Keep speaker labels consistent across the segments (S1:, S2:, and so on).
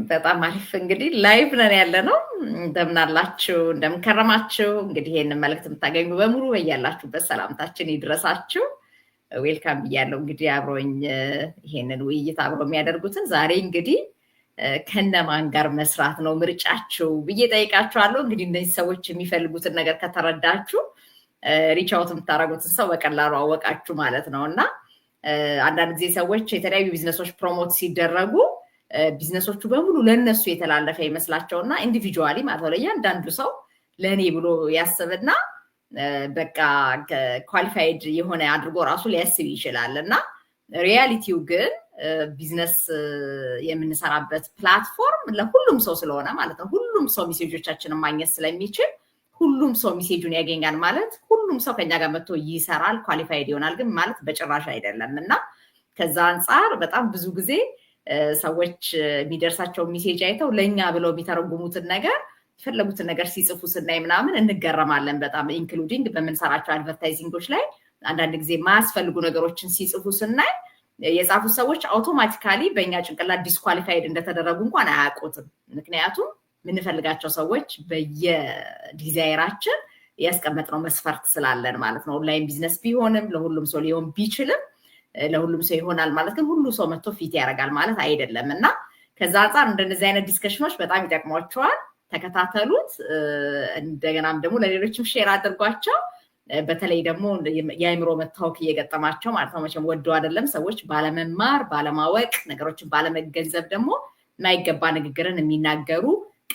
S1: በጣም አሪፍ እንግዲህ ላይቭ ነን ያለነው። እንደምን አላችሁ? እንደምን ከረማችሁ? እንግዲህ ይሄንን መልእክት የምታገኙ በሙሉ በያላችሁበት ሰላምታችን ይድረሳችሁ። ዌልካም ብያለሁ። እንግዲህ አብሮኝ ይሄንን ውይይት አብሮ የሚያደርጉትን ዛሬ እንግዲህ ከነማን ጋር መስራት ነው ምርጫችሁ ብዬ ጠይቃችኋለሁ። እንግዲህ እነዚህ ሰዎች የሚፈልጉትን ነገር ከተረዳችሁ ሪች አውት የምታደርጉትን ሰው በቀላሉ አወቃችሁ ማለት ነው። እና አንዳንድ ጊዜ ሰዎች የተለያዩ ቢዝነሶች ፕሮሞት ሲደረጉ ቢዝነሶቹ በሙሉ ለነሱ የተላለፈ ይመስላቸውና ኢንዲቪጁዋሊ ማለት ነው ለእያንዳንዱ ሰው ለእኔ ብሎ ያስብና በቃ ኳሊፋይድ የሆነ አድርጎ ራሱ ሊያስብ ይችላል። እና ሪያሊቲው ግን ቢዝነስ የምንሰራበት ፕላትፎርም ለሁሉም ሰው ስለሆነ ማለት ነው ሁሉም ሰው ሜሴጆቻችንን ማግኘት ስለሚችል ሁሉም ሰው ሜሴጁን ያገኛል ማለት ሁሉም ሰው ከኛ ጋር መጥቶ ይሰራል ኳሊፋይድ ይሆናል ግን ማለት በጭራሽ አይደለም። እና ከዛ አንጻር በጣም ብዙ ጊዜ ሰዎች የሚደርሳቸው ሜሴጅ አይተው ለኛ ብለው የሚተረጉሙትን ነገር የፈለጉትን ነገር ሲጽፉ ስናይ ምናምን እንገረማለን በጣም ኢንክሉዲንግ በምንሰራቸው አድቨርታይዚንጎች ላይ አንዳንድ ጊዜ ማያስፈልጉ ነገሮችን ሲጽፉ ስናይ የጻፉት ሰዎች አውቶማቲካሊ በእኛ ጭንቅላት ዲስኳሊፋይድ እንደተደረጉ እንኳን አያውቁትም። ምክንያቱም የምንፈልጋቸው ሰዎች በየዲዛይራችን ያስቀመጥነው መስፈርት ስላለን ማለት ነው። ኦንላይን ቢዝነስ ቢሆንም ለሁሉም ሰው ሊሆን ቢችልም ለሁሉም ሰው ይሆናል ማለት ግን ሁሉ ሰው መጥቶ ፊት ያደርጋል ማለት አይደለም። እና ከዛ አንጻር እንደነዚህ አይነት ዲስከሽኖች በጣም ይጠቅሟቸዋል። ተከታተሉት። እንደገናም ደግሞ ለሌሎችም ሼር አድርጓቸው። በተለይ ደግሞ የአእምሮ መታወክ እየገጠማቸው ማለት ነው መቼም ወደው አይደለም ሰዎች ባለመማር ባለማወቅ ነገሮችን ባለመገንዘብ ደግሞ የማይገባ ንግግርን የሚናገሩ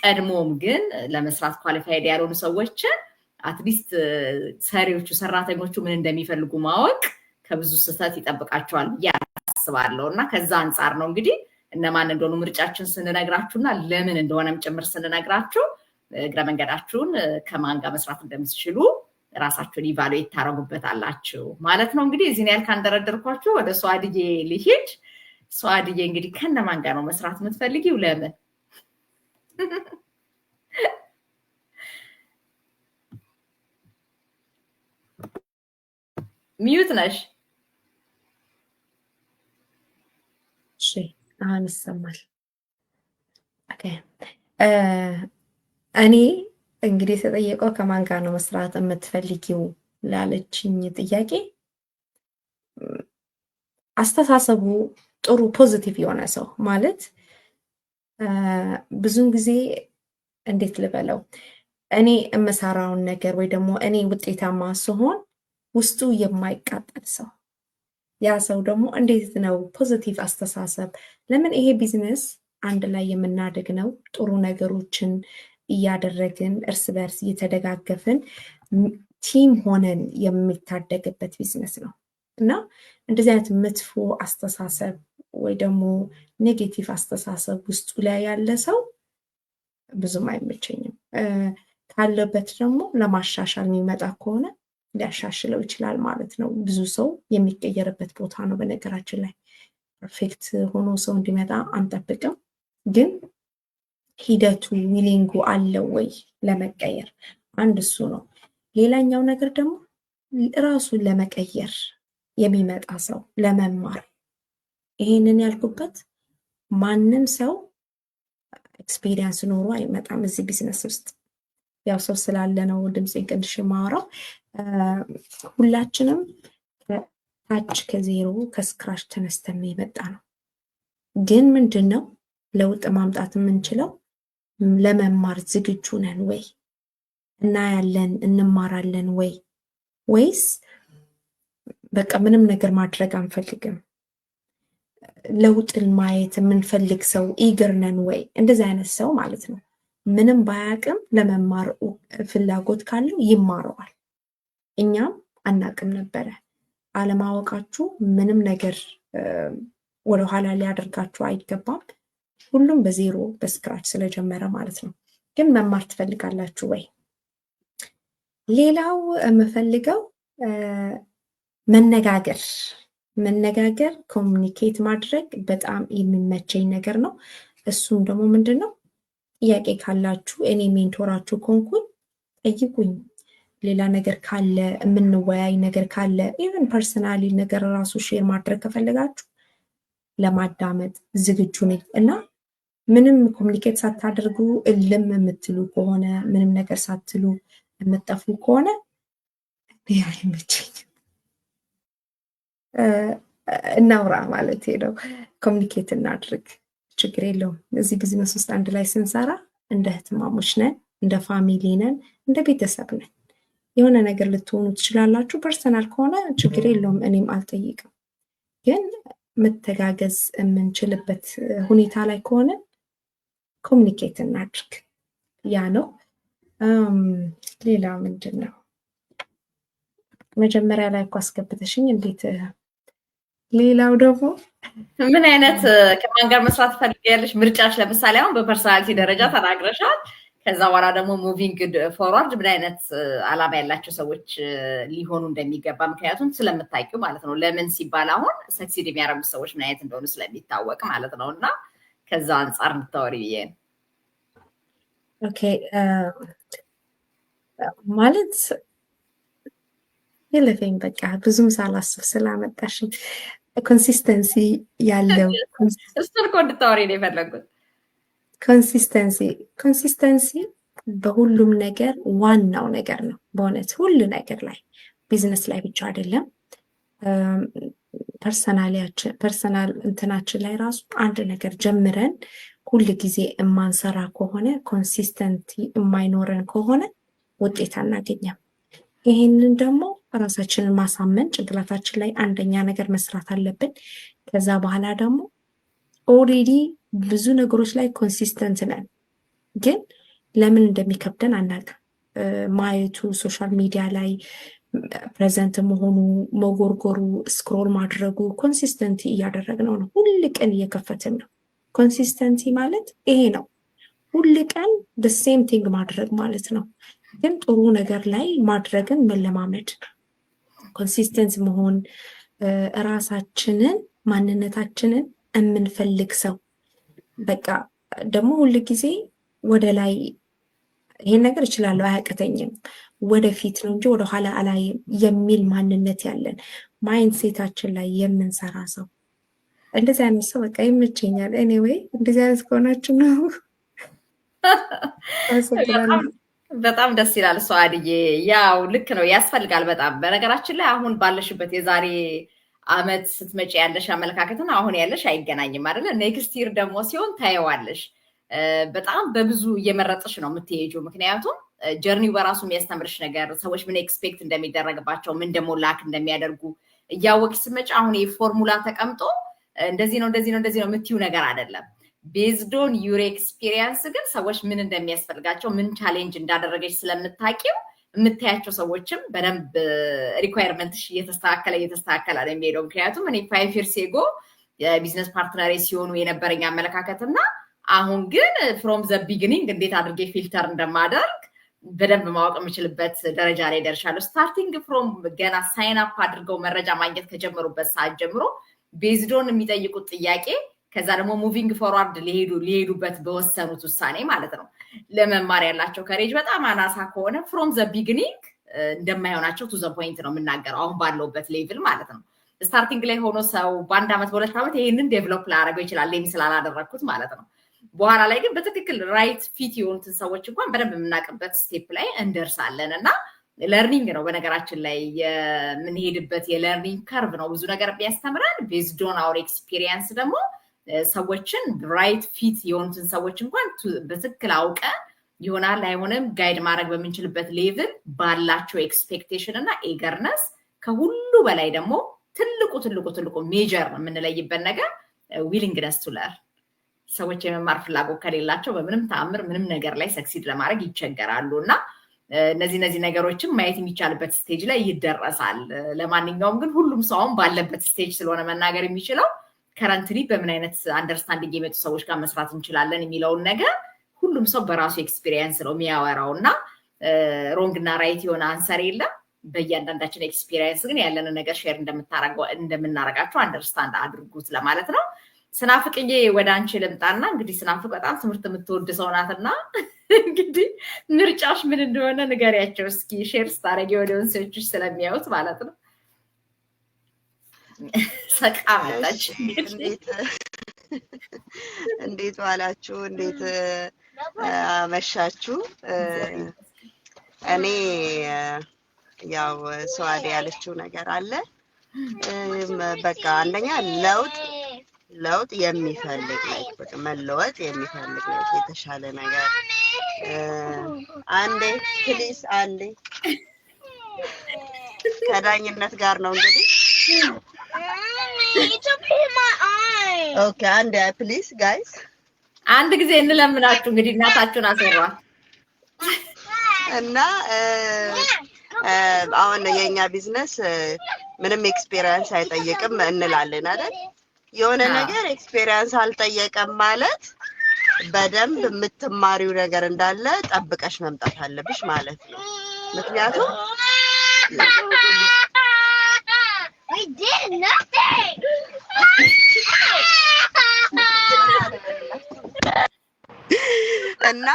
S1: ቀድሞም ግን ለመስራት ኳሊፋይድ ያልሆኑ ሰዎችን አትሊስት ሰሪዎቹ ሰራተኞቹ ምን እንደሚፈልጉ ማወቅ ከብዙ ስህተት ይጠብቃቸዋል ብዬ አስባለሁ። እና ከዛ አንጻር ነው እንግዲህ እነማን እንደሆኑ ምርጫችን ስንነግራችሁና ለምን እንደሆነም ጭምር ስንነግራችሁ እግረ መንገዳችሁን ከማን ጋር መስራት እንደምትችሉ ራሳችሁን ኢቫሉዌት ታረጉበታላችሁ ማለት ነው። እንግዲህ እዚህን ያህል ካንደረደርኳችሁ ወደ ሷድዬ ልሂድ። ሷድዬ እንግዲህ ከነማን ጋር ነው መስራት የምትፈልጊው? ለምን? ሚዩት ነሽ?
S2: እሺ አሁን ይሰማል። ኦኬ እኔ እንግዲህ ተጠየቀው ከማን ጋር ነው መስራት የምትፈልጊው ላለችኝ ጥያቄ አስተሳሰቡ ጥሩ ፖዚቲቭ የሆነ ሰው ማለት ብዙን ጊዜ እንዴት ልበለው እኔ የምሰራውን ነገር ወይ ደግሞ እኔ ውጤታማ ስሆን ውስጡ የማይቃጠል ሰው ያ ሰው ደግሞ እንዴት ነው ፖዚቲቭ አስተሳሰብ ለምን ይሄ ቢዝነስ አንድ ላይ የምናደግ ነው ጥሩ ነገሮችን እያደረግን እርስ በርስ እየተደጋገፍን ቲም ሆነን የሚታደግበት ቢዝነስ ነው። እና እንደዚህ አይነት መጥፎ አስተሳሰብ ወይ ደግሞ ኔጌቲቭ አስተሳሰብ ውስጡ ላይ ያለ ሰው ብዙም አይመቸኝም። ካለበት ደግሞ ለማሻሻል የሚመጣ ከሆነ ሊያሻሽለው ይችላል ማለት ነው። ብዙ ሰው የሚቀየርበት ቦታ ነው። በነገራችን ላይ ፐርፌክት ሆኖ ሰው እንዲመጣ አንጠብቅም፣ ግን ሂደቱ ዊሊንጉ አለው ወይ ለመቀየር አንድ እሱ ነው። ሌላኛው ነገር ደግሞ ራሱን ለመቀየር የሚመጣ ሰው ለመማር ይሄንን ያልኩበት ማንም ሰው ኤክስፒሪየንስ ኖሮ አይመጣም እዚህ ቢዝነስ ውስጥ። ያው ሰው ስላለ ነው ድምፄን ቀንሼ የማወራው። ሁላችንም ከታች ከዜሮ ከስክራች ተነስተን የመጣ ነው። ግን ምንድነው ለውጥ ማምጣት የምንችለው ለመማር ዝግጁ ነን ወይ? እናያለን እንማራለን ወይ? ወይስ በቃ ምንም ነገር ማድረግ አንፈልግም? ለውጥን ማየት የምንፈልግ ሰው ኢገር ነን ወይ? እንደዚህ አይነት ሰው ማለት ነው። ምንም ባያቅም ለመማር ፍላጎት ካለው ይማረዋል። እኛም አናቅም ነበረ። አለማወቃችሁ ምንም ነገር ወደኋላ ሊያደርጋችሁ አይገባም። ሁሉም በዜሮ በስክራች ስለጀመረ ማለት ነው። ግን መማር ትፈልጋላችሁ ወይ? ሌላው የምፈልገው መነጋገር ኮሚኒኬት ማድረግ በጣም የሚመቸኝ ነገር ነው። እሱም ደግሞ ምንድነው ጥያቄ ካላችሁ እኔ ሜንቶራችሁ ኮንኩኝ ጠይቁኝ። ሌላ ነገር ካለ የምንወያይ ነገር ካለ ኢቨን ፐርሰናሊ ነገር ራሱ ሼር ማድረግ ከፈለጋችሁ ለማዳመጥ ዝግጁ ነኝ እና ምንም ኮሚኒኬት ሳታደርጉ እልም የምትሉ ከሆነ ምንም ነገር ሳትሉ የምትጠፉ ከሆነ አይመቸኝም። እናውራ ማለት ነው። ኮሚኒኬት እናድርግ፣ ችግር የለውም። እዚህ ቢዝነስ ውስጥ አንድ ላይ ስንሰራ እንደ እህትማሞች ነን፣ እንደ ፋሚሊ ነን፣ እንደ ቤተሰብ ነን። የሆነ ነገር ልትሆኑ ትችላላችሁ። ፐርሰናል ከሆነ ችግር የለውም፣ እኔም አልጠይቅም። ግን መተጋገዝ የምንችልበት ሁኔታ ላይ ከሆነ ኮሚኒኬት እናድርግ። ያ ነው። ሌላ ምንድን ነው? መጀመሪያ ላይ እኮ አስገብተሽኝ እንዴት? ሌላው ደግሞ
S1: ምን አይነት ከማን ጋር መስራት ፈልጊያለሽ? ምርጫሽ ለምሳሌ አሁን በፐርሰናሊቲ ደረጃ ተናግረሻል። ከዛ በኋላ ደግሞ ሙቪንግ ፎርዋርድ ምን አይነት አላማ ያላቸው ሰዎች ሊሆኑ እንደሚገባ ምክንያቱም ስለምታውቂው ማለት ነው። ለምን ሲባል አሁን ሰክሲድ የሚያደርጉ ሰዎች ምን አይነት እንደሆኑ ስለሚታወቅ ማለት ነው። እና ከዛ አንጻር እንድታወሪ ብዬ ነው።
S2: ኦኬ ማለት የለፈኝ በቃ ብዙም ሳላስብ ስላመጣሽ ኮንሲስተንሲ ያለው
S1: እሱን እኮ እንድታወሪ ነው የፈለጉት።
S2: ኮንሲስተንሲ በሁሉም ነገር ዋናው ነገር ነው። በእውነት ሁሉ ነገር ላይ ቢዝነስ ላይ ብቻ አይደለም፣ ፐርሰናል እንትናችን ላይ ራሱ አንድ ነገር ጀምረን ሁል ጊዜ የማንሰራ ከሆነ ኮንሲስተንቲ የማይኖረን ከሆነ ውጤት አናገኘም። ይሄንን ደግሞ ራሳችንን ማሳመን ጭንቅላታችን ላይ አንደኛ ነገር መስራት አለብን። ከዛ በኋላ ደግሞ ኦልሬዲ ብዙ ነገሮች ላይ ኮንሲስተንት ነን፣ ግን ለምን እንደሚከብደን አናውቅም። ማየቱ፣ ሶሻል ሚዲያ ላይ ፕሬዘንት መሆኑ፣ መጎርጎሩ፣ ስክሮል ማድረጉ ኮንሲስተንቲ እያደረግነው ነው። ሁል ቀን እየከፈትን ነው። ኮንሲስተንሲ ማለት ይሄ ነው። ሁል ቀን ሴም ቲንግ ማድረግ ማለት ነው። ግን ጥሩ ነገር ላይ ማድረግን መለማመድ፣ ኮንሲስተንስ መሆን፣ እራሳችንን ማንነታችንን የምንፈልግ ሰው በቃ ደግሞ ሁል ጊዜ ወደ ላይ ይሄን ነገር እችላለሁ አያቅተኝም ወደፊት ነው እንጂ ወደኋላ አላይም የሚል ማንነት ያለን ማይንድሴታችን ላይ የምንሰራ ሰው እንደዚህ አይነት ሰው በቃ ይመቸኛል። ኤኒዌይ እንደዚህ አይነት ከሆናችሁ ነው።
S1: በጣም ደስ ይላል። እሷ አድዬ ያው ልክ ነው፣ ያስፈልጋል በጣም። በነገራችን ላይ አሁን ባለሽበት የዛሬ አመት ስትመጪ ያለሽ አመለካከትና አሁን ያለሽ አይገናኝም አይደለ? ኔክስት ይር ደግሞ ሲሆን ታየዋለሽ። በጣም በብዙ እየመረጥሽ ነው የምትሄጂው። ምክንያቱም ጀርኒው በራሱ የሚያስተምርሽ ነገር፣ ሰዎች ምን ኤክስፔክት እንደሚደረግባቸው፣ ምን ደግሞ ላክ እንደሚያደርጉ እያወቅሽ ስትመጪ አሁን የፎርሙላ ተቀምጦ እንደዚህ ነው እንደዚህ ነው እንደዚህ ነው የምትዩ ነገር አይደለም። ቤዝዶን ዩር ኤክስፒሪየንስ ግን ሰዎች ምን እንደሚያስፈልጋቸው ምን ቻሌንጅ እንዳደረገች ስለምታውቂው የምታያቸው ሰዎችም በደንብ ሪኳየርመንትሽ እየተስተካከለ ነው የሚሄደው። ምክንያቱም እኔ 5 years ago የቢዝነስ ፓርትነር ሲሆኑ የነበረኝ አመለካከትና አሁን ግን ፍሮም ዘ ቢግኒንግ እንዴት አድርጌ ፊልተር እንደማደርግ በደንብ ማወቅ የምችልበት ደረጃ ላይ ደርሻለሁ። ስታርቲንግ ፍሮም ገና ሳይን አፕ አድርገው መረጃ ማግኘት ከጀመሩበት ሰዓት ጀምሮ ቤዝዶን የሚጠይቁት ጥያቄ ከዛ ደግሞ ሙቪንግ ፎርዋርድ ሊሄዱበት በወሰኑት ውሳኔ ማለት ነው ለመማር ያላቸው ከሬጅ በጣም አናሳ ከሆነ ፍሮም ዘ ቢግኒንግ እንደማይሆናቸው ቱ ዘ ፖይንት ነው የምናገረው አሁን ባለውበት ሌቭል ማለት ነው። ስታርቲንግ ላይ ሆኖ ሰው በአንድ ዓመት በሁለት ዓመት ይሄንን ዴቨሎፕ ላደርገው ይችላል እኔ ስላላደረግኩት ማለት ነው። በኋላ ላይ ግን በትክክል ራይት ፊት የሆኑትን ሰዎች እንኳን በደንብ የምናውቅበት ስቴፕ ላይ እንደርሳለን እና ለርኒንግ ነው በነገራችን ላይ የምንሄድበት የለርኒንግ ከርቭ ነው ብዙ ነገር ቢያስተምረን። ቤዝድ ኦን አወር ኤክስፒሪየንስ ደግሞ ሰዎችን ራይት ፊት የሆኑትን ሰዎች እንኳን በትክክል አውቀ ይሆናል አይሆንም ጋይድ ማድረግ በምንችልበት ሌቭል ባላቸው ኤክስፔክቴሽን እና ኤገርነስ ከሁሉ በላይ ደግሞ ትልቁ ሜጀር የምንለይበት ነገር ዊሊንግነስ ቱ ለርን። ሰዎች የመማር ፍላጎት ከሌላቸው በምንም ተአምር ምንም ነገር ላይ ሰክሲድ ለማድረግ ይቸገራሉ እና እነዚህ ነገሮችን ማየት የሚቻልበት ስቴጅ ላይ ይደረሳል። ለማንኛውም ግን ሁሉም ሰውም ባለበት ስቴጅ ስለሆነ መናገር የሚችለው ከረንትሊ በምን አይነት አንደርስታንዲንግ የመጡ ሰዎች ጋር መስራት እንችላለን የሚለውን ነገር ሁሉም ሰው በራሱ ኤክስፒሪየንስ ነው የሚያወራው እና ሮንግ እና ራይት የሆነ አንሰር የለም። በእያንዳንዳችን ኤክስፒሪየንስ ግን ያለንን ነገር ሼር እንደምናረጋቸው አንደርስታንድ አድርጉት ለማለት ነው። ስናፍቅዬ ወደ አንቺ ልምጣና እንግዲህ ስናፍቅ በጣም ትምህርት የምትወድ ሰው ናትና እንግዲህ ምርጫሽ ምን እንደሆነ ንገሪያቸው እስኪ ሼር ስታረጊ ወደ ወንሶችሽ ስለሚያዩት ማለት ነው። ሰቃ መጣች።
S3: እንዴት ዋላችሁ? እንዴት አመሻችሁ? እኔ ያው ሰዋዴ ያለችው ነገር አለ። በቃ አንደኛ ለውጥ የሚፈልግ ነው። በቃ መለወጥ የሚፈልግ ነው። የተሻለ ነገር አንዴ ፕሊስ አንዴ ከዳኝነት ጋር ነው እንግዲህ ኦኬ አንዴ ፕሊስ ጋይስ
S1: አንድ ጊዜ እንለምናችሁ እንግዲህ እናታችሁን አሰራ
S3: እና አሁን የኛ ቢዝነስ ምንም ኤክስፒሪየንስ አይጠይቅም እንላለን አይደል? የሆነ ነገር ኤክስፒሪየንስ አልጠየቀም ማለት በደንብ የምትማሪው ነገር እንዳለ ጠብቀሽ መምጣት አለብሽ ማለት ነው። ምክንያቱም we did nothing እና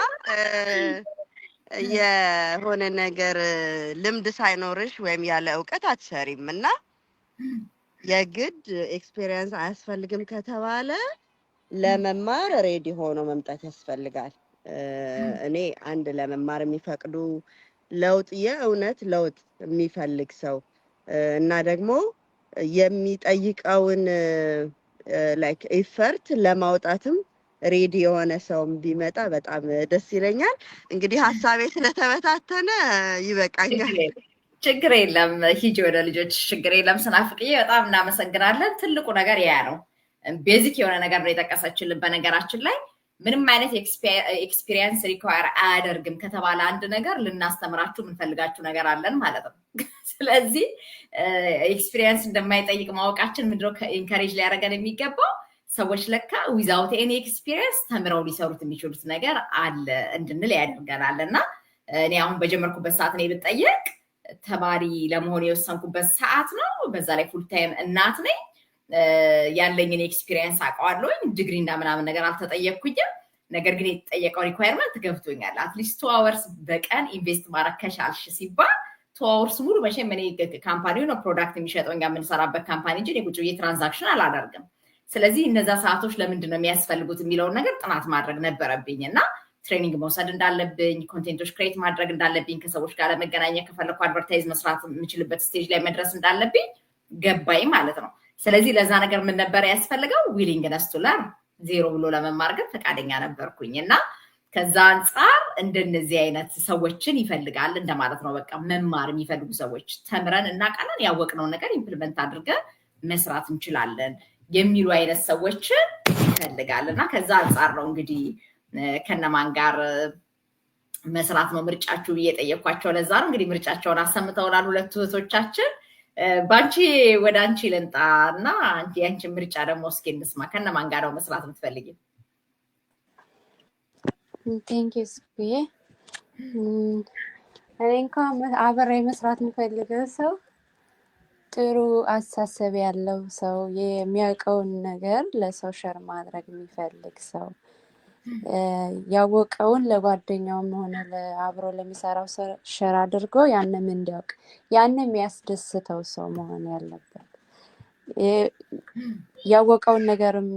S3: የሆነ ነገር ልምድ ሳይኖርሽ ወይም ያለ እውቀት አትሰሪም እና የግድ ኤክስፒሪየንስ አያስፈልግም ከተባለ ለመማር ሬዲ ሆኖ መምጣት ያስፈልጋል። እኔ አንድ ለመማር የሚፈቅዱ የእውነት ለውጥ የሚፈልግ ሰው እና ደግሞ የሚጠይቀውን ላይክ ኤፈርት ለማውጣትም ሬዲ የሆነ ሰውም ቢመጣ በጣም ደስ ይለኛል። እንግዲህ ሀሳቤ ስለተበታተነ ይበቃኛል።
S1: ችግር የለም ሂጂ ወደ ልጆች ችግር የለም። ስናፍቅዬ በጣም እናመሰግናለን። ትልቁ ነገር ያ ነው። ቤዚክ የሆነ ነገር ነው የጠቀሰችልን። በነገራችን ላይ ምንም አይነት ኤክስፒሪየንስ ሪኳየር አያደርግም ከተባለ አንድ ነገር ልናስተምራችሁ የምንፈልጋችሁ ነገር አለን ማለት ነው። ስለዚህ ኤክስፒሪየንስ እንደማይጠይቅ ማወቃችን ምንድነው ኢንካሬጅ ሊያደርገን የሚገባው ሰዎች ለካ ዊዛውት ኤኒ ኤክስፒሪየንስ ተምረው ሊሰሩት የሚችሉት ነገር አለ እንድንል ያደርገናል። እና እኔ አሁን በጀመርኩበት ሰዓት ነው ብጠየቅ ተማሪ ለመሆን የወሰንኩበት ሰዓት ነው። በዛ ላይ ፉል ታይም እናት ነኝ። ያለኝን ኤክስፒሪየንስ አውቀዋለሁኝ። ዲግሪ እና ምናምን ነገር አልተጠየቅኩኝም። ነገር ግን የተጠየቀው ሪኳየርመንት ገብቶኛል። አትሊስት 2 hours በቀን ኢንቨስት ማድረግ ከቻልሽ ሲባል 2 hours ሙሉ መቼም እኔ ካምፓኒው ነው ፕሮዳክት የሚሸጠው እኛ የምንሰራበት ካምፓኒ እንጂ እኔ ቁጭ ብዬ ትራንዛክሽን አላደርግም። ስለዚህ እነዛ ሰዓቶች ለምንድን ነው የሚያስፈልጉት የሚለውን ነገር ጥናት ማድረግ ነበረብኝ እና ትሬኒንግ መውሰድ እንዳለብኝ፣ ኮንቴንቶች ክሬት ማድረግ እንዳለብኝ፣ ከሰዎች ጋር ለመገናኘት ከፈለኩ አድቨርታይዝ መስራት የምችልበት ስቴጅ ላይ መድረስ እንዳለብኝ ገባኝ ማለት ነው። ስለዚህ ለዛ ነገር ምን ነበር ያስፈልገው? ዊሊንግነስ ቱ ለርን፣ ዜሮ ብሎ ለመማር ግን ፈቃደኛ ነበርኩኝ እና ከዛ አንጻር እንደነዚህ አይነት ሰዎችን ይፈልጋል እንደማለት ነው። በቃ መማር የሚፈልጉ ሰዎች ተምረን እናውቃለን፣ ያወቅነውን ነገር ኢምፕሊመንት አድርገን መስራት እንችላለን የሚሉ አይነት ሰዎችን ይፈልጋል እና ከዛ አንጻር ነው እንግዲህ ከነማን ጋር መስራት ነው ምርጫችሁ ብዬ ጠየኳቸው። ለዛ ነው እንግዲህ ምርጫቸውን አሰምተውናል ሁለቱ እህቶቻችን። ባንቺ ወደ አንቺ ልንጣ እና አንቺ ምርጫ ደግሞ እስኪ እንስማ። ከነማን ጋር ነው መስራት የምትፈልጊው?
S4: ቴንክ ዩ ስኩዬ። እኔ እንኳን አብሬ መስራት የምፈልገው ሰው ጥሩ አስተሳሰብ ያለው ሰው፣ የሚያውቀውን ነገር ለሰው ሸር ማድረግ የሚፈልግ ሰው፣ ያወቀውን ለጓደኛውም ሆነ አብሮ ለሚሰራው ሸር አድርጎ ያንም እንዲያውቅ ያንም የሚያስደስተው ሰው መሆን ያለበት። ያወቀውን ነገርም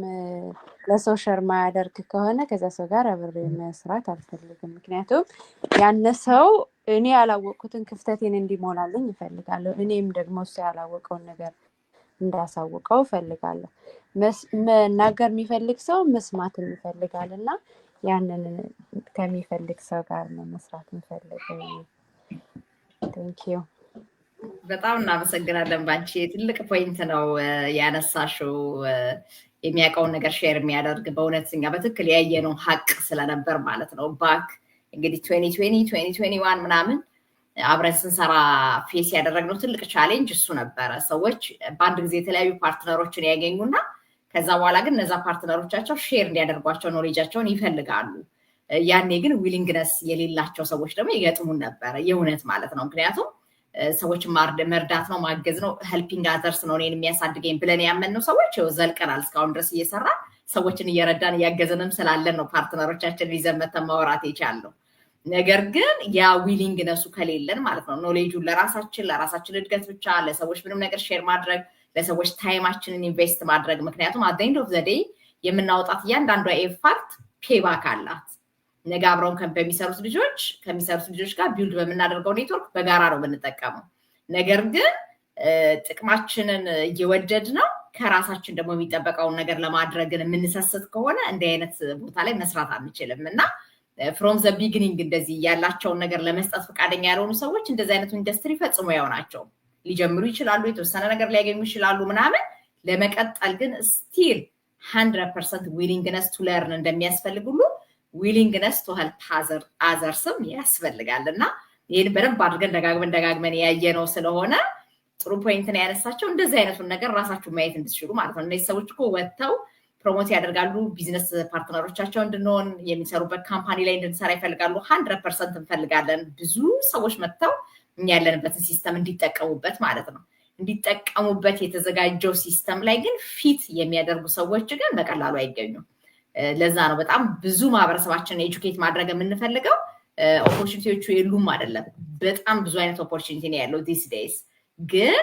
S4: ለሰው ሸር ማያደርግ ከሆነ ከዛ ሰው ጋር አብሬ መስራት አልፈልግም። ምክንያቱም ያነ ሰው እኔ ያላወቅኩትን ክፍተቴን እንዲሞላልኝ እፈልጋለሁ። እኔም ደግሞ እሱ ያላወቀውን ነገር እንዳሳውቀው እፈልጋለሁ። መናገር የሚፈልግ ሰው መስማትን ይፈልጋል እና ያንን ከሚፈልግ ሰው ጋር ነው መስራት የምፈልገው። ቴንክ ዩ።
S1: በጣም እናመሰግናለን። ባንቺ ትልቅ ፖይንት ነው ያነሳሽው። የሚያውቀውን ነገር ሼር የሚያደርግ በእውነት እኛ በትክክል ያየነው ሀቅ ስለነበር ማለት ነው። ባክ እንግዲህ 2020 2021 ምናምን አብረን ስንሰራ ፌስ ያደረግነው ትልቅ ቻሌንጅ እሱ ነበረ። ሰዎች በአንድ ጊዜ የተለያዩ ፓርትነሮችን ያገኙና ከዛ በኋላ ግን እነዛ ፓርትነሮቻቸው ሼር እንዲያደርጓቸው ኖሌጃቸውን ይፈልጋሉ። ያኔ ግን ዊሊንግነስ የሌላቸው ሰዎች ደግሞ ይገጥሙን ነበረ፣ የእውነት ማለት ነው። ምክንያቱም ሰዎች መርዳት ነው ማገዝ ነው ሄልፒንግ አዘርስ ነው እኔን የሚያሳድገኝ ብለን ያመንነው ሰዎች ዘልቀናል። እስካሁን ድረስ እየሰራ ሰዎችን እየረዳን እያገዘንም ስላለን ነው ፓርትነሮቻችን ይዘን መተን ማውራት የቻልነው። ነገር ግን ያ ዊሊንግነሱ ከሌለን ማለት ነው ኖሌጁን ለራሳችን እድገት ብቻ ለሰዎች ምንም ነገር ሼር ማድረግ፣ ለሰዎች ታይማችንን ኢንቨስት ማድረግ። ምክንያቱም አት ዘ ኤንድ ኦፍ ዘ ዴይ የምናወጣት እያንዳንዷ ኤፈርት ፔባክ አላት። ነገ አብረውን ከሚሰሩት ልጆች ጋር ቢልድ በምናደርገው ኔትወርክ በጋራ ነው የምንጠቀመው። ነገር ግን ጥቅማችንን እየወደድ ነው ከራሳችን ደግሞ የሚጠበቀውን ነገር ለማድረግን የምንሰስት ከሆነ እንዲህ አይነት ቦታ ላይ መስራት አንችልም እና ፍሮም ዘ ቢግኒንግ እንደዚህ ያላቸውን ነገር ለመስጠት ፈቃደኛ ያልሆኑ ሰዎች እንደዚህ አይነቱ ኢንዱስትሪ ፈጽሞ ያው ናቸው። ሊጀምሩ ይችላሉ፣ የተወሰነ ነገር ሊያገኙ ይችላሉ ምናምን። ለመቀጠል ግን ስቲል 100% ዊሊንግነስ ቱ ለርን እንደሚያስፈልግ ሁሉ ዊሊንግነስ ቱ ሄልፕ አዘርስም ያስፈልጋል እና ይህን በደንብ አድርገን ደጋግመን ያየነው ስለሆነ ጥሩ ፖይንት ነው ያነሳቸው። እንደዚህ አይነቱን ነገር ራሳችሁ ማየት እንድትችሉ ማለት ነው። እነዚህ ሰዎች እኮ ወጥተው ፕሮሞት ያደርጋሉ፣ ቢዝነስ ፓርትነሮቻቸው እንድንሆን፣ የሚሰሩበት ካምፓኒ ላይ እንድንሰራ ይፈልጋሉ። 100% እንፈልጋለን። ብዙ ሰዎች መጥተው እኛ ያለንበትን ሲስተም እንዲጠቀሙበት ማለት ነው። እንዲጠቀሙበት የተዘጋጀው ሲስተም ላይ ግን ፊት የሚያደርጉ ሰዎች ግን በቀላሉ አይገኙም። ለዛ ነው በጣም ብዙ ማህበረሰባችንን ኤጁኬት ማድረግ የምንፈልገው። ኦፖርቹኒቲዎቹ የሉም አይደለም፣ በጣም ብዙ አይነት ኦፖርቹኒቲ ነው ያለው ዲስ ዴይስ። ግን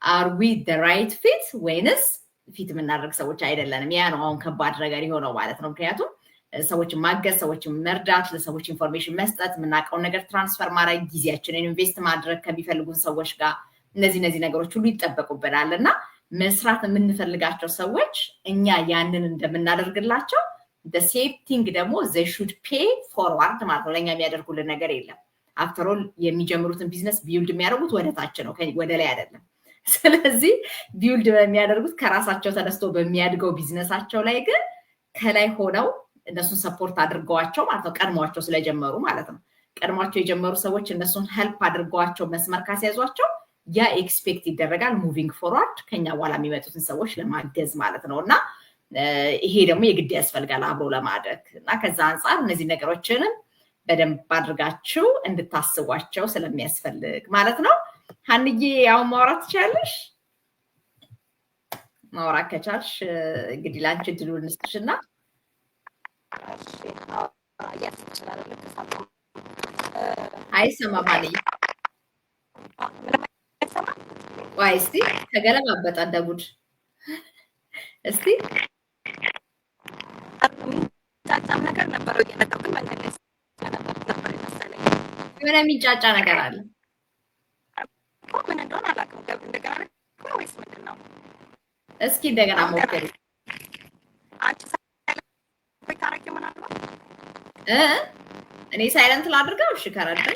S1: አር ዊ ዘ ራይት ፊት ወይንስ ፊት የምናደርግ ሰዎች አይደለንም? ያ ነው አሁን ከባድ ነገር የሆነው ማለት ነው። ምክንያቱም ሰዎችን ማገዝ፣ ሰዎችን መርዳት፣ ለሰዎች ኢንፎርሜሽን መስጠት፣ የምናውቀውን ነገር ትራንስፈር ማድረግ፣ ጊዜያችንን ኢንቨስት ማድረግ ከሚፈልጉን ሰዎች ጋር እነዚህ ነገሮች ሁሉ ይጠበቁብናል እና መስራት የምንፈልጋቸው ሰዎች እኛ ያንን እንደምናደርግላቸው ሴም ቲንግ ደግሞ ዘ ሹድ ፔይ ፎርዋርድ ማለት ነው። ለእኛ የሚያደርጉልን ነገር የለም። አፍተር ኦል የሚጀምሩትን ቢዝነስ ቢውልድ የሚያደርጉት ወደ ታች ነው፣ ወደ ላይ አይደለም። ስለዚህ ቢውልድ በሚያደርጉት ከራሳቸው ተነስቶ በሚያድገው ቢዝነሳቸው ላይ ግን ከላይ ሆነው እነሱን ሰፖርት አድርገዋቸው ማለት ነው፣ ቀድሟቸው ስለጀመሩ ማለት ነው። ቀድሟቸው የጀመሩ ሰዎች እነሱን ሄልፕ አድርገዋቸው መስመር ካስያዟቸው ያ ኤክስፔክት ይደረጋል ሙቪንግ ፎርዋርድ ከኛ በኋላ የሚመጡትን ሰዎች ለማገዝ ማለት ነው። እና ይሄ ደግሞ የግድ ያስፈልጋል አብሮ ለማድረግ እና ከዛ አንጻር እነዚህ ነገሮችንም በደንብ አድርጋችሁ እንድታስቧቸው ስለሚያስፈልግ ማለት ነው። ሀንዬ አሁን ማውራት ትችላለሽ? ማውራት ከቻልሽ እንግዲህ ላንቺ እድሉ እንስጥሽና። አይሰማም ሀንዬ? ቆይ እስቲ ተገለባበጠ እንደ ጉድ። እስቲ
S5: ነገር ነበረው እየመጣሁ ግን መንገድ ላይ ነበር የመሰለኝ
S1: የሆነ የሚጫጫ ነገር አለ።
S5: ምን እንደሆነ አላውቅም። እንደገና ነው ወይስ ምንድን ነው?
S1: እስኪ እንደገና ሞክሪ።
S5: አንቺ ሳይለንት ታረጊው ምናልባት
S1: እኔ ሳይለንት ላድርገው? እሺ ከረዳ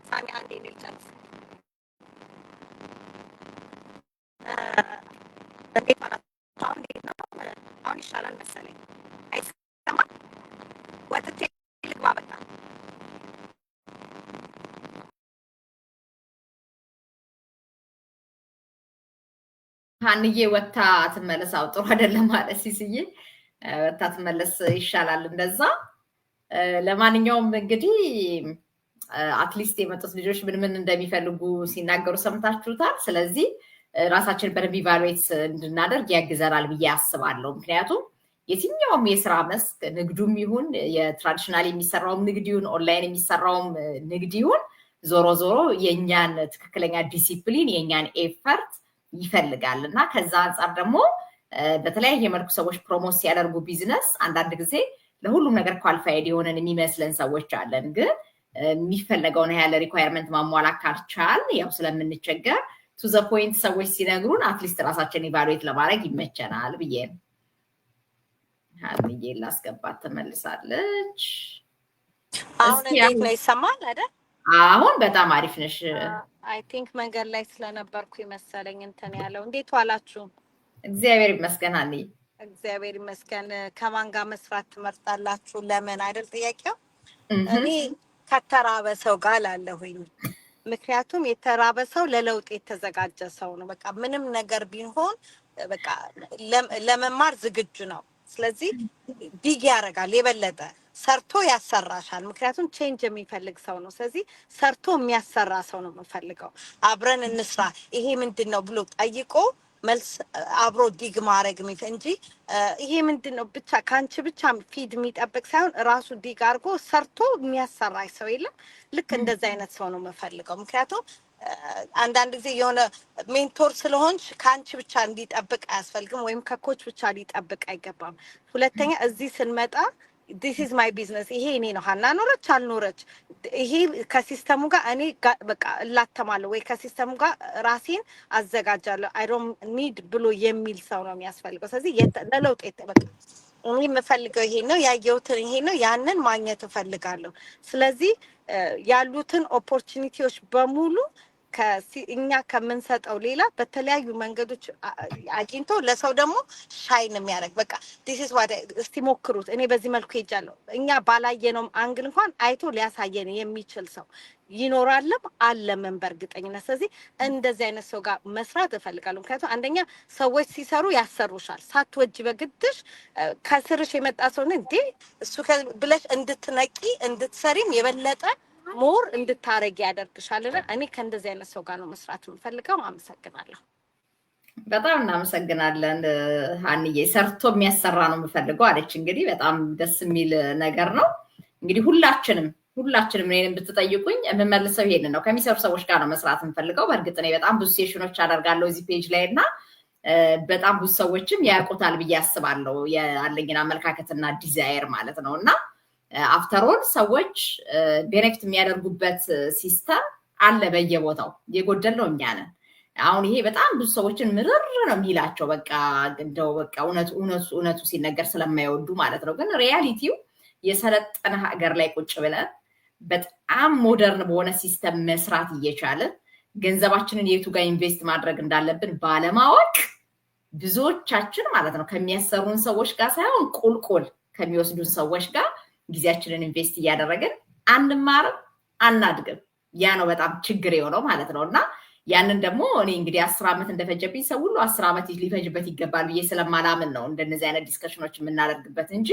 S5: ሳሚ አንዴ ልጨርስ። እንዴት ማለት ነው? እንዴት ነው? አሁን ይሻላል መሰለኝ። አይሰማም? ወጥቼ ልግባ በቃ።
S1: ሀንዬ ወታ ትመለስ። ጥሩ አይደለም ማለት ሲስዬ ወታ ትመለስ ይሻላል እንደዛ። ለማንኛውም እንግዲህ አትሊስት የመጡት ልጆች ምን እንደሚፈልጉ ሲናገሩ ሰምታችሁታል። ስለዚህ ራሳችን በደንብ ኢቫሉዌት እንድናደርግ ያግዘናል ብዬ አስባለሁ። ምክንያቱም የትኛውም የስራ መስክ ንግዱም ይሁን የትራዲሽናል የሚሰራውም ንግድ ይሁን ኦንላይን የሚሰራውም ንግድ ይሁን ዞሮ ዞሮ የእኛን ትክክለኛ ዲሲፕሊን የእኛን ኤፈርት ይፈልጋል እና ከዛ አንጻር ደግሞ በተለያየ መልኩ ሰዎች ፕሮሞት ሲያደርጉ ቢዝነስ አንዳንድ ጊዜ ለሁሉም ነገር ኳሊፋይድ የሆነን የሚመስለን ሰዎች አለን። ግን የሚፈለገውን ያለ ሪኳየርመንት ማሟላት ካልቻል ያው ስለምንቸገር ቱ ዘ ፖይንት ሰዎች ሲነግሩን አትሊስት ራሳችን ኢቫሉዌት ለማድረግ ይመቸናል ብዬ ነው። ሀንዬ ላስገባት ተመልሳለች።
S5: አሁን እንዴት ነው? ይሰማል አይደል?
S1: አሁን በጣም አሪፍ ነሽ።
S5: አይ ቲንክ መንገድ ላይ ስለነበርኩ መሰለኝ እንትን ያለው። እንዴት ዋላችሁ?
S1: እግዚአብሔር ይመስገን ሀንዬ።
S5: እግዚአብሔር ይመስገን። ከማን ጋር መስራት ትመርጣላችሁ? ለምን አይደል ጥያቄው? እኔ ከተራበ ሰው ጋር ላለሁኝ። ምክንያቱም የተራበ ሰው ለለውጥ የተዘጋጀ ሰው ነው። በቃ ምንም ነገር ቢሆን በቃ ለመማር ዝግጁ ነው። ስለዚህ ቢግ ያደርጋል፣ የበለጠ ሰርቶ ያሰራሻል። ምክንያቱም ቼንጅ የሚፈልግ ሰው ነው። ስለዚህ ሰርቶ የሚያሰራ ሰው ነው የምፈልገው። አብረን እንስራ፣ ይሄ ምንድን ነው ብሎ ጠይቆ መልስ አብሮ ዲግ ማድረግ እንጂ ይሄ ምንድን ነው ብቻ ከአንቺ ብቻ ፊድ የሚጠብቅ ሳይሆን ራሱ ዲግ አድርጎ ሰርቶ የሚያሰራሽ ሰው የለም። ልክ እንደዚህ አይነት ሰው ነው የምፈልገው። ምክንያቱም አንዳንድ ጊዜ የሆነ ሜንቶር ስለሆንሽ ከአንቺ ብቻ እንዲጠብቅ አያስፈልግም፣ ወይም ከኮች ብቻ ሊጠብቅ አይገባም። ሁለተኛ እዚህ ስንመጣ this is my business ይሄ እኔ ነው። ሀና ኖረች አልኖረች ይሄ ከሲስተሙ ጋር እኔ በቃ እላተማለሁ ወይ ከሲስተሙ ጋር ራሴን አዘጋጃለሁ። I don't need ብሎ የሚል ሰው ነው የሚያስፈልገው። ስለዚህ ለለውጥ በቃ እኔ የምፈልገው ይሄ ነው፣ ያየሁትን ይሄ ነው፣ ያንን ማግኘት እፈልጋለሁ። ስለዚህ ያሉትን ኦፖርቹኒቲዎች በሙሉ እኛ ከምንሰጠው ሌላ በተለያዩ መንገዶች አግኝቶ ለሰው ደግሞ ሻይን የሚያደርግ በቃ this is what እስቲ ሞክሩት እኔ በዚህ መልኩ ሄጃለሁ እኛ ባላየነው አንግል እንኳን አይቶ ሊያሳየን የሚችል ሰው ይኖራልም አለምን በእርግጠኝነት። ስለዚህ እንደዚህ አይነት ሰው ጋር መስራት እፈልጋለሁ። ምክንያቱም አንደኛ ሰዎች ሲሰሩ ያሰሩሻል፣ ሳትወጂ በግድሽ ከስርሽ የመጣ ሰው ነው እንዴ እሱ ብለሽ እንድትነቂ እንድትሰሪም የበለጠ ሞር እንድታረጊ ያደርግሻልና እኔ ከእንደዚህ አይነት ሰው ጋር ነው መስራት የምፈልገው። አመሰግናለሁ።
S1: በጣም እናመሰግናለን ሀንዬ። ሰርቶ የሚያሰራ ነው የምፈልገው አለች። እንግዲህ በጣም ደስ የሚል ነገር ነው። እንግዲህ ሁላችንም እኔን ብትጠይቁኝ የምመልሰው ይሄንን ነው። ከሚሰሩ ሰዎች ጋር ነው መስራት የምፈልገው። በእርግጥ እኔ በጣም ብዙ ሴሽኖች አደርጋለሁ እዚህ ፔጅ ላይ እና በጣም ብዙ ሰዎችም ያውቁታል ብዬ አስባለሁ ያለኝን አመለካከትና ዲዛይር ማለት ነው። እና አፍተሮል ሰዎች ቤኔፊት የሚያደርጉበት ሲስተም አለ በየቦታው፣ የጎደለው እኛ ነን። አሁን ይሄ በጣም ብዙ ሰዎችን ምርር ነው የሚላቸው በቃ እንደው በቃ እውነቱ ሲነገር ስለማይወዱ ማለት ነው። ግን ሪያሊቲው የሰለጠነ ሀገር ላይ ቁጭ ብለን በጣም ሞደርን በሆነ ሲስተም መስራት እየቻለን ገንዘባችንን የቱ ጋር ኢንቨስት ማድረግ እንዳለብን ባለማወቅ ብዙዎቻችን ማለት ነው ከሚያሰሩን ሰዎች ጋር ሳይሆን ቁልቁል ከሚወስዱን ሰዎች ጋር ጊዜያችንን ኢንቨስት እያደረግን አንማርም፣ አናድግም። ያ ነው በጣም ችግር የሆነው ማለት ነው። እና ያንን ደግሞ እኔ እንግዲህ 10 ዓመት እንደፈጀብኝ ሰው ሁሉ 10 ዓመት ሊፈጅበት ይገባል ብዬ ስለማላምን ነው እንደነዚህ አይነት ዲስከሽኖች የምናደርግበት እንጂ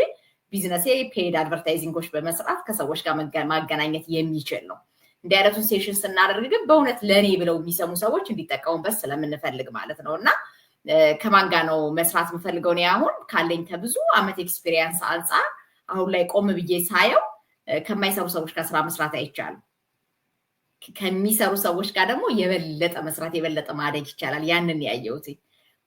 S1: ቢዝነሴ ፔድ አድቨርታይዚንጎች በመስራት ከሰዎች ጋር ማገናኘት የሚችል ነው። እንዲህ አይነቱን ሴሽን ስናደርግ ግን በእውነት ለእኔ ብለው የሚሰሙ ሰዎች እንዲጠቀሙበት ስለምንፈልግ ማለት ነው። እና ከማን ጋር ነው መስራት የምፈልገው? እኔ አሁን ካለኝ ከብዙ ዓመት ኤክስፒሪየንስ አንጻር አሁን ላይ ቆም ብዬ ሳየው ከማይሰሩ ሰዎች ጋር ስራ መስራት አይቻልም። ከሚሰሩ ሰዎች ጋር ደግሞ የበለጠ መስራት የበለጠ ማደግ ይቻላል። ያንን ያየሁት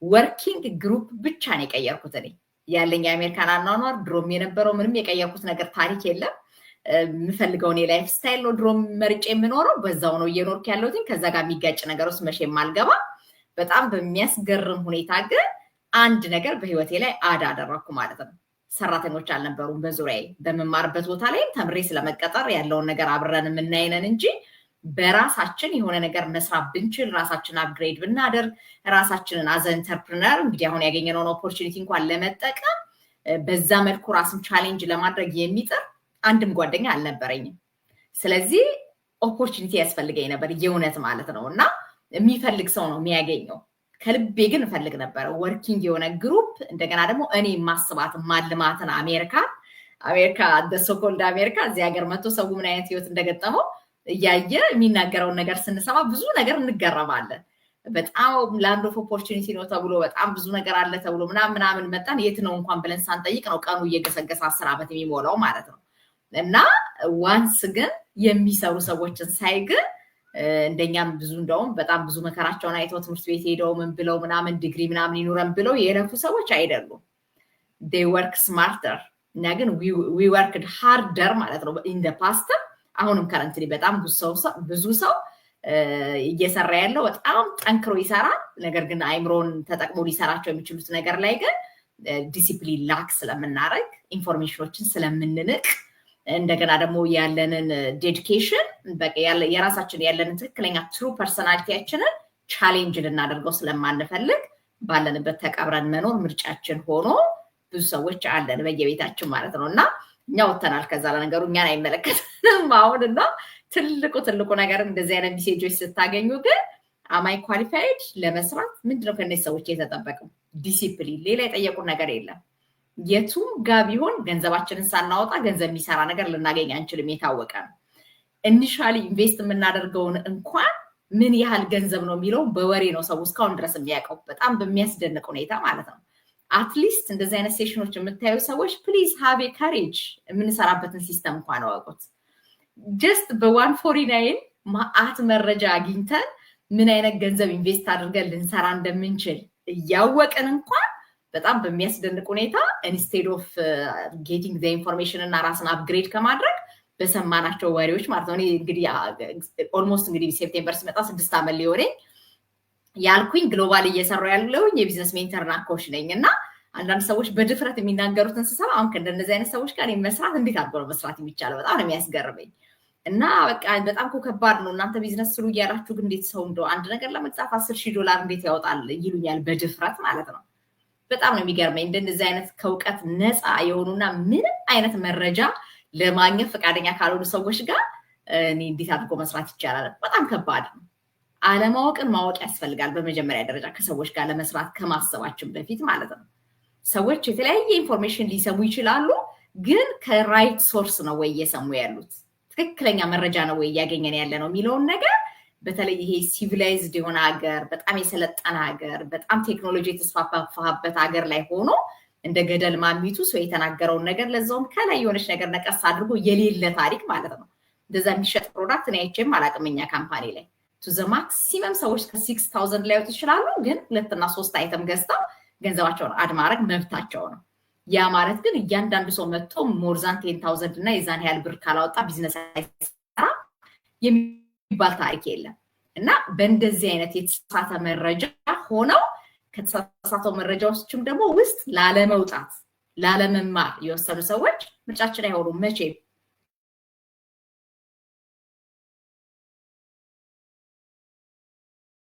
S1: ወርኪንግ ግሩፕ ብቻ ነው የቀየርኩት እኔ ያለኝ የአሜሪካን አኗኗር። ድሮም የነበረው ምንም የቀየርኩት ነገር ታሪክ የለም። የምፈልገው እኔ ላይፍ ስታይል ነው ድሮም መርጬ የምኖረው፣ በዛው ነው እየኖርኩ ያለሁት። ከዛ ጋር የሚጋጭ ነገር ውስጥ መቼም አልገባ። በጣም በሚያስገርም ሁኔታ ግን አንድ ነገር በህይወቴ ላይ አደረኩ ማለት ነው። ሰራተኞች አልነበሩም በዙሪያዬ። በመማርበት ቦታ ላይ ተምሬ ስለመቀጠር ያለውን ነገር አብረን የምናይነን እንጂ በራሳችን የሆነ ነገር መስራት ብንችል ራሳችን አፕግሬድ ብናደርግ ራሳችንን አዘ ኢንተርፕረነር እንግዲህ አሁን ያገኘነውን ኦፖርቹኒቲ እንኳን ለመጠቀም በዛ መልኩ ራስን ቻሌንጅ ለማድረግ የሚጥር አንድም ጓደኛ አልነበረኝም። ስለዚህ ኦፖርቹኒቲ ያስፈልገኝ ነበር የእውነት ማለት ነው። እና የሚፈልግ ሰው ነው የሚያገኘው። ከልቤ ግን እፈልግ ነበር ወርኪንግ የሆነ ግሩፕ። እንደገና ደግሞ እኔ ማስባት ማልማትን አሜሪካ ደሶኮልድ አሜሪካ እዚህ ሀገር መጥቶ ሰው ምን አይነት ህይወት እንደገጠመው እያየ የሚናገረውን ነገር ስንሰማ ብዙ ነገር እንገረማለን። በጣም ላንድ ኦፍ ኦፖርቹኒቲ ነው ተብሎ በጣም ብዙ ነገር አለ ተብሎ ምናምን መጣን የት ነው እንኳን ብለን ሳንጠይቅ ነው ቀኑ እየገሰገሰ 10 ዓመት የሚሞላው ማለት ነው። እና ዋንስ ግን የሚሰሩ ሰዎችን ሳይ ግን እንደኛም ብዙ እንደውም በጣም ብዙ መከራቸውን አይተው ትምህርት ቤት ሄደው ምን ብለው ምናምን ዲግሪ ምናምን ይኑረን ብለው የለፉ ሰዎች አይደሉም። they work smarter እና ግን we worked harder ማለት ነው in the past። አሁንም ከረንትሊ በጣም ብዙ ሰው እየሰራ ያለው በጣም ጠንክሮ ይሰራል። ነገር ግን አይምሮን ተጠቅሞ ሊሰራቸው የሚችሉት ነገር ላይ ግን ዲሲፕሊን ላክ ስለምናደርግ ኢንፎርሜሽኖችን ስለምንንቅ እንደገና ደግሞ ያለንን ዴዲኬሽን በቃ የራሳችን ያለንን ትክክለኛ ትሩ ፐርሰናሊቲያችንን ቻሌንጅ ልናደርገው ስለማንፈልግ ባለንበት ተቀብረን መኖር ምርጫችን ሆኖ ብዙ ሰዎች አለን በየቤታችን ማለት ነው። እና እኛ ወተናል ከዛ ለነገሩ እኛን አይመለከትም አሁን። እና ትልቁ ነገር እንደዚህ አይነት ሜሴጆች ስታገኙ ግን አማይ ኳሊፋይድ ለመስራት ምንድነው ከነዚህ ሰዎች የተጠበቀው? ዲሲፕሊን። ሌላ የጠየቁን ነገር የለም። የቱም ጋር ቢሆን ገንዘባችንን ሳናወጣ ገንዘብ የሚሰራ ነገር ልናገኝ አንችልም፣ የታወቀ ነው። ኢኒሻሊ ኢንቨስት የምናደርገውን እንኳን ምን ያህል ገንዘብ ነው የሚለው በወሬ ነው ሰው እስካሁን ድረስ የሚያውቀው፣ በጣም በሚያስደንቅ ሁኔታ ማለት ነው። አትሊስት እንደዚህ አይነት ሴሽኖች የምታዩ ሰዎች ፕሊዝ ሃቭ ኤ ካሬጅ። የምንሰራበትን ሲስተም እንኳን አወቁት። ጀስት በ149 ማአት መረጃ አግኝተን ምን አይነት ገንዘብ ኢንቨስት አድርገን ልንሰራ እንደምንችል እያወቅን እንኳን በጣም በሚያስደንቅ ሁኔታ ኢንስቴድ ኦፍ ጌቲንግ ዘ ኢንፎርሜሽን እና ራስን አፕግሬድ ከማድረግ በሰማናቸው ወሬዎች ማለት ነው። እኔ እንግዲህ ኦልሞስት እንግዲህ ሴፕቴምበር ሲመጣ 6 ዓመት ሊሆነኝ ያልኩኝ ግሎባል እየሰራው ያለውኝ የቢዝነስ ሜንተርና ኮች ነኝ እና አንዳንድ ሰዎች በድፍረት የሚናገሩትን ስሰማ አሁን ከእንደነዚህ አይነት ሰዎች ጋር መስራት እንዴት አድርጎ ነው መስራት የሚቻለው? በጣም ነው የሚያስገርመኝ። እና በቃ በጣም ከባድ ነው። እናንተ ቢዝነስ ስሩ እያላችሁ ግን እንዴት ሰው እንደው አንድ ነገር ለመግዛት $10,000 እንዴት ያወጣል ይሉኛል በድፍረት ማለት ነው። በጣም ነው የሚገርመኝ። እንደነዚህ አይነት ከእውቀት ነፃ የሆኑና ምንም አይነት መረጃ ለማግኘት ፈቃደኛ ካልሆኑ ሰዎች ጋር እኔ እንዴት አድርጎ መስራት ይቻላል? በጣም ከባድ ነው። አለማወቅን ማወቅ ያስፈልጋል በመጀመሪያ ደረጃ ከሰዎች ጋር ለመስራት ከማሰባችን በፊት ማለት ነው። ሰዎች የተለያየ ኢንፎርሜሽን ሊሰሙ ይችላሉ፣ ግን ከራይት ሶርስ ነው ወይ እየሰሙ ያሉት? ትክክለኛ መረጃ ነው ወይ እያገኘን ያለ ነው የሚለውን ነገር በተለይ ይሄ ሲቪላይዝድ የሆነ ሀገር፣ በጣም የሰለጠነ ሀገር፣ በጣም ቴክኖሎጂ የተስፋፋበት ሀገር ላይ ሆኖ እንደ ገደል ማሚቱ ሰው የተናገረውን ነገር ለዛውም ከላይ የሆነች ነገር ነቀስ አድርጎ የሌለ ታሪክ ማለት ነው። እንደዛ የሚሸጥ ፕሮዳክት ነው አይቼም አላውቅም እኛ ካምፓኒ ላይ። ቱ ዘ ማክሲመም ሰዎች ከ6,000 ላይ ወጥ ይችላሉ፣ ግን 2 እና 3 አይተም ገዝተው ገንዘባቸውን አድ ማድረግ መብታቸው ነው። ያ ማለት ግን እያንዳንዱ ሰው መጥቶ ሞር ዛን 10,000 እና የዛን ያህል ብር ካላወጣ ቢዝነስ አይሰራ የሚባል ታሪክ የለም። እና በእንደዚህ አይነት የተሳሳተ መረጃ ሆነው ከተሳሳተው መረጃዎችም ደግሞ ውስጥ ላለመውጣት ላለመማር የወሰኑ ሰዎች ምርጫችን አይሆኑም መቼም።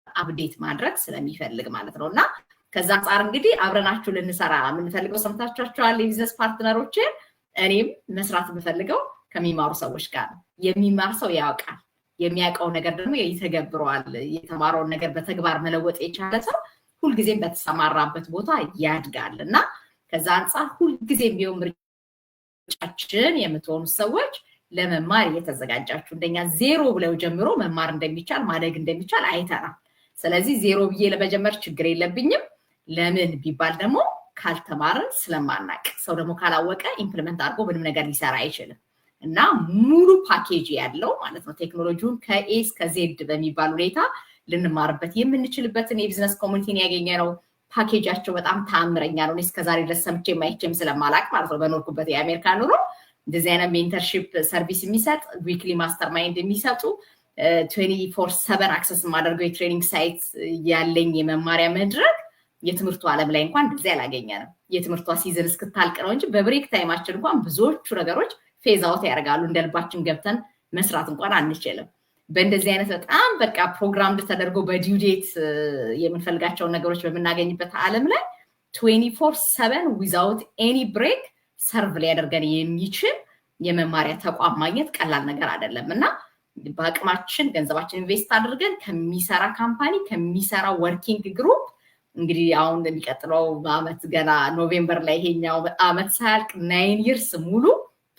S1: አፕዴት ማድረግ ስለሚፈልግ ማለት ነው። እና ከዛ አንፃር እንግዲህ አብረናችሁ ልንሰራ የምንፈልገው ሰምታችኋል የቢዝነስ ፓርትነሮች። እኔም መስራት የምፈልገው ከሚማሩ ሰዎች ጋር ነው። የሚማር ሰው ያውቃል፣ የሚያውቀው ነገር ደግሞ ይተገብረዋል። የተማረውን ነገር በተግባር መለወጥ የቻለ ሰው ሁልጊዜም በተሰማራበት ቦታ ያድጋል። እና ከዛ አንፃር ሁልጊዜም ቢሆን ምርጫችን የምትሆኑ ሰዎች ለመማር እየተዘጋጃችሁ እንደኛ ዜሮ ብለው ጀምሮ መማር እንደሚቻል ማደግ እንደሚቻል አይተናል። ስለዚህ ዜሮ ብዬ ለመጀመር ችግር የለብኝም። ለምን ቢባል ደግሞ ካልተማርን ስለማናቅ፣ ሰው ደግሞ ካላወቀ ኢምፕሊመንት አድርጎ ምንም ነገር ሊሰራ አይችልም። እና ሙሉ ፓኬጅ ያለው ማለት ነው ቴክኖሎጂውን ከኤ እስከ ዜድ በሚባል ሁኔታ ልንማርበት የምንችልበትን የቢዝነስ ኮሚኒቲን ያገኘ ነው። ፓኬጃቸው በጣም ተአምረኛ ነው። እስከዛሬ ድረስ ሰምቼ ማይቼም ስለማላቅ ማለት ነው በኖርኩበት የአሜሪካ ኑሮ እንደዚህ አይነት ሜንተርሺፕ ሰርቪስ የሚሰጥ ዊክሊ ማስተርማይንድ የሚሰጡ 24/7 አክሰስ የማደርገው የትሬኒንግ ሳይት ያለኝ የመማሪያ መድረክ የትምህርቱ ዓለም ላይ እንኳን እንደዚህ አላገኘንም። የትምህርቷ ሲዝን እስክታልቅ ነው እንጂ በብሬክ ታይማችን እንኳን ብዙዎቹ ነገሮች ፌዝ አውት ያደርጋሉ። እንደልባችን ገብተን መስራት እንኳን አንችልም። በእንደዚህ አይነት በጣም በቃ ፕሮግራም ተደርጎ በዲው ዴት የምንፈልጋቸውን ነገሮች በምናገኝበት ዓለም ላይ 24/7 ዊዛውት ኤኒ ብሬክ ሰርቭ ሊያደርገን የሚችል የመማሪያ ተቋም ማግኘት ቀላል ነገር አይደለም። እና በአቅማችን ገንዘባችን ኢንቨስት አድርገን ከሚሰራ ካምፓኒ ከሚሰራ ወርኪንግ ግሩፕ እንግዲህ አሁን እንደሚቀጥለው አመት ገና ኖቬምበር ላይ ይሄኛው አመት ሳያልቅ 9 ይርስ ሙሉ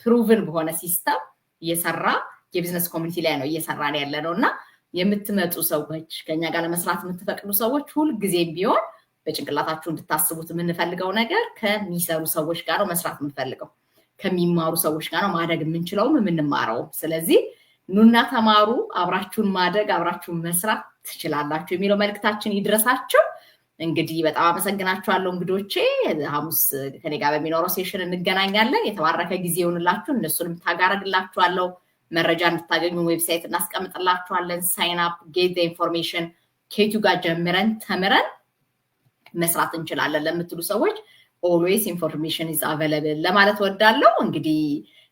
S1: ፕሩቭን በሆነ ሲስተም እየሰራ የቢዝነስ ኮሚኒቲ ላይ ነው እየሰራን ያለ ነው። እና የምትመጡ ሰዎች ከኛ ጋር ለመስራት የምትፈቅዱ ሰዎች ሁልጊዜም ቢሆን በጭንቅላታችሁ እንድታስቡት የምንፈልገው ነገር ከሚሰሩ ሰዎች ጋር ነው መስራት የምንፈልገው፣ ከሚማሩ ሰዎች ጋር ነው ማደግ የምንችለውም የምንማረውም። ስለዚህ ኑና ተማሩ፣ አብራችሁን ማደግ አብራችሁን መስራት ትችላላችሁ የሚለው መልእክታችን ይድረሳችሁ። እንግዲህ በጣም አመሰግናችኋለሁ እንግዶቼ። ሐሙስ ከኔ ጋር በሚኖረው ሴሽን እንገናኛለን። የተባረከ ጊዜ ይሁንላችሁ። እነሱንም ታጋረግላችኋለሁ። መረጃ እንድታገኙ ዌብሳይት እናስቀምጥላችኋለን። ሳይን አፕ ጌት ኢንፎርሜሽን ከቱ ጋር ጀምረን ተምረን መስራት እንችላለን ለምትሉ ሰዎች ኦልዌይስ ኢንፎርሜሽን ኢዝ አቬለብል ለማለት ወዳለሁ። እንግዲህ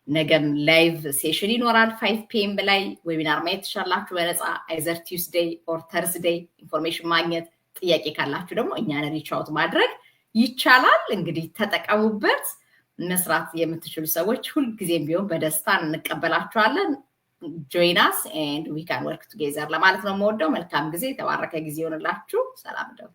S1: ነገም ላይቭ ሴሽን ይኖራል 5 PM ላይ ዌቢናር ማየት ትችላላችሁ በነፃ አይዘር ቲውስዴይ ኦር ተርስዴይ ኢንፎርሜሽን ማግኘት። ጥያቄ ካላችሁ ደግሞ እኛን ሪች አውት ማድረግ ይቻላል። እንግዲህ ተጠቀሙበት። መስራት የምትችሉ ሰዎች ሁልጊዜም ቢሆን በደስታ እንቀበላችኋለን። join us and we can work together ለማለት ነው የምወደው። መልካም ጊዜ፣ የተባረከ ጊዜ ይሆንላችሁ። ሰላም ደሩ።